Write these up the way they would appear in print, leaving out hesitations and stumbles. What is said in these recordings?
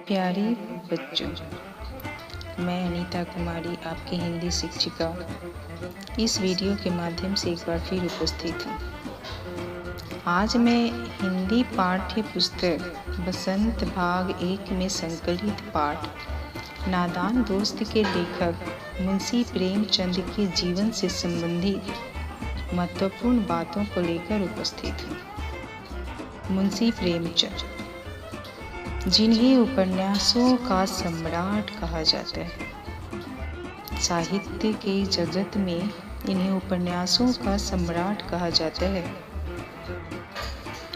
प्यारे बच्चों, मैं अनीता कुमारी आपकी हिंदी शिक्षिका इस वीडियो के माध्यम से एक बार फिर उपस्थित हूँ। आज मैं हिंदी पाठ्य पुस्तक बसंत भाग 1 में संकलित पाठ नादान दोस्त के लेखक मुंशी प्रेमचंद के जीवन से संबंधित महत्वपूर्ण बातों को लेकर उपस्थित हूँ। मुंशी प्रेमचंद, जिन्हें उपन्यासों का सम्राट कहा जाता है। साहित्य के जगत में इन्हें उपन्यासों का सम्राट कहा जाता है।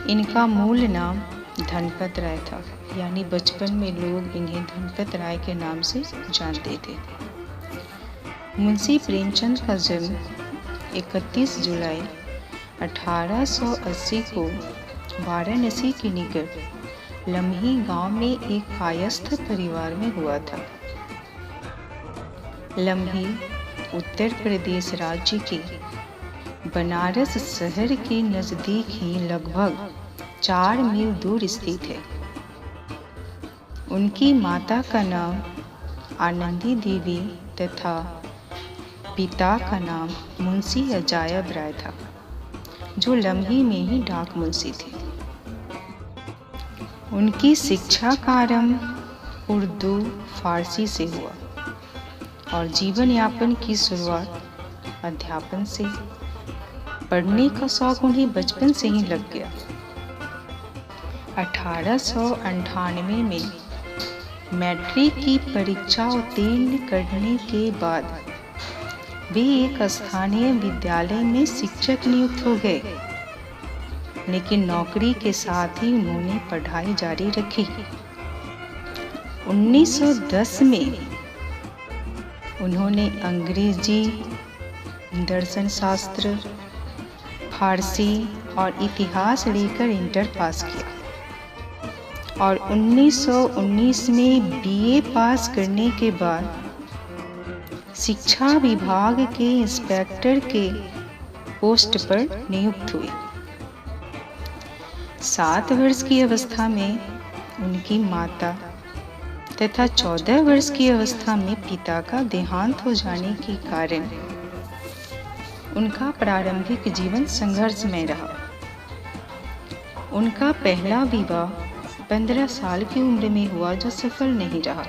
इनका मूल नाम धनपत राय था, यानी बचपन में लोग इन्हें धनपत राय के नाम से जानते थे। मुंशी प्रेमचंद का जन्म 31 जुलाई 1880 को वाराणसी के निकट लम्ही गांव में एक कायस्थ परिवार में हुआ था। लम्ही उत्तर प्रदेश राज्य के बनारस शहर के नजदीक ही लगभग 4 मील दूर स्थित है। उनकी माता का नाम आनंदी देवी तथा पिता का नाम मुंशी अजायब राय था, जो लम्ही में ही डाक मुंशी थे। उनकी शिक्षा का आरंभ उर्दू फारसी से हुआ और जीवन यापन की शुरुआत अध्यापन से। पढ़ने का शौक उन्हें बचपन से ही लग गया। 1898 में मैट्रिक की परीक्षा उत्तीर्ण करने के बाद वे एक स्थानीय विद्यालय में शिक्षक नियुक्त हो गए, लेकिन नौकरी के साथ ही उन्होंने पढ़ाई जारी रखी। 1910 में उन्होंने अंग्रेजी, दर्शन शास्त्र, फारसी और इतिहास लेकर इंटर पास किया और 1919 में बीए पास करने के बाद शिक्षा विभाग के इंस्पेक्टर के पोस्ट पर नियुक्त हुए। 7 वर्ष की अवस्था में उनकी माता तथा 14 वर्ष की अवस्था में पिता का देहांत हो जाने के कारण उनका प्रारंभिक जीवन संघर्षमय रहा। उनका पहला विवाह 15 साल की उम्र में हुआ, जो सफल नहीं रहा।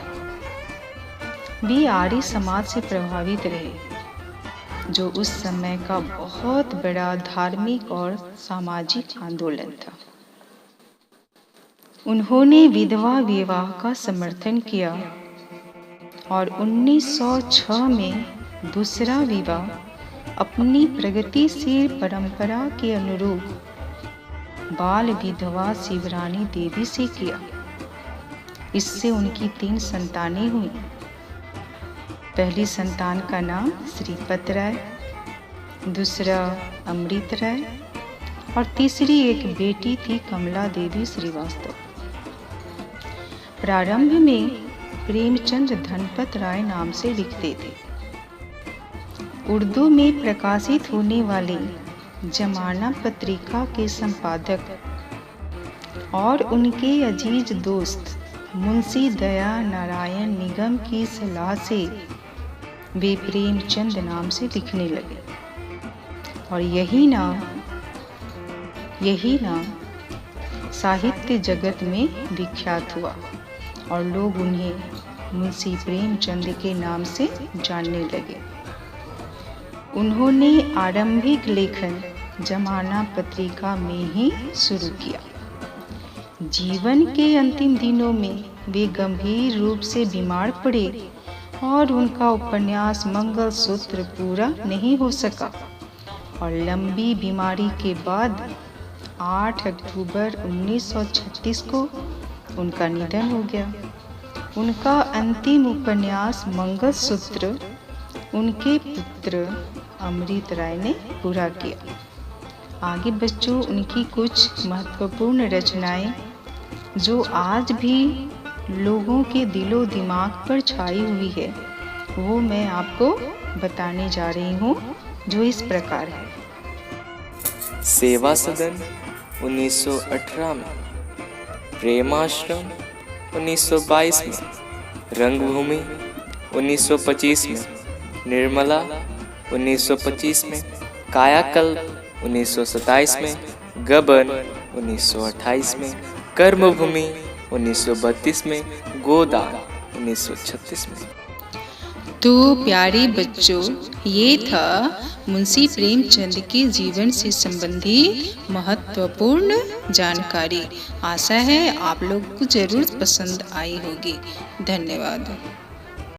वे आर्य समाज से प्रभावित रहे, जो उस समय का बहुत बड़ा धार्मिक और सामाजिक आंदोलन था। उन्होंने विधवा विवाह का समर्थन किया और 1906 में दूसरा विवाह अपनी प्रगतिशील परंपरा के अनुरूप बाल विधवा शिवरानी देवी से किया। इससे उनकी 3 संतानें हुई। पहली संतान का नाम श्रीपत राय, दूसरा अमृत राय और तीसरी एक बेटी थी कमला देवी श्रीवास्तव। प्रारंभ में प्रेमचंद धनपत राय नाम से लिखते थे। उर्दू में प्रकाशित होने वाली जमाना पत्रिका के संपादक और उनके अजीज दोस्त मुंशी दया नारायण निगम की सलाह से वे प्रेमचंद नाम से लिखने लगे और यही नाम साहित्य जगत में विख्यात हुआ और लोग उन्हें मुंशी प्रेमचंद के नाम से जानने लगे। उन्होंने आरंभिक लेखन जमाना पत्रिका में ही शुरू किया। जीवन के अंतिम दिनों में वे गंभीर रूप से बीमार पड़े और उनका उपन्यास मंगलसूत्र पूरा नहीं हो सका और लंबी बीमारी के बाद 8 अक्टूबर 1936 को उनका निधन हो गया। उनका अंतिम उपन्यास मंगलसूत्र उनके पुत्र अमृत राय ने पूरा किया। आगे बच्चों, उनकी कुछ महत्वपूर्ण रचनाएं जो आज भी लोगों के दिलो दिमाग पर छाई हुई है, वो मैं आपको बताने जा रही हूँ, जो इस प्रकार है। सेवा सदन 1918 में, प्रेमाश्रम 1922 में, रंगभूमि 1925 में, निर्मला 1925 में, कायाकल्प 1927 में, गबन 1928 में, कर्मभूमि 1932 में, गोदान 1936 में। तो प्यारे बच्चों, ये था मुंशी प्रेमचंद के जीवन से संबंधी महत्वपूर्ण जानकारी। आशा है आप लोग को जरूर पसंद आई होगी। धन्यवाद।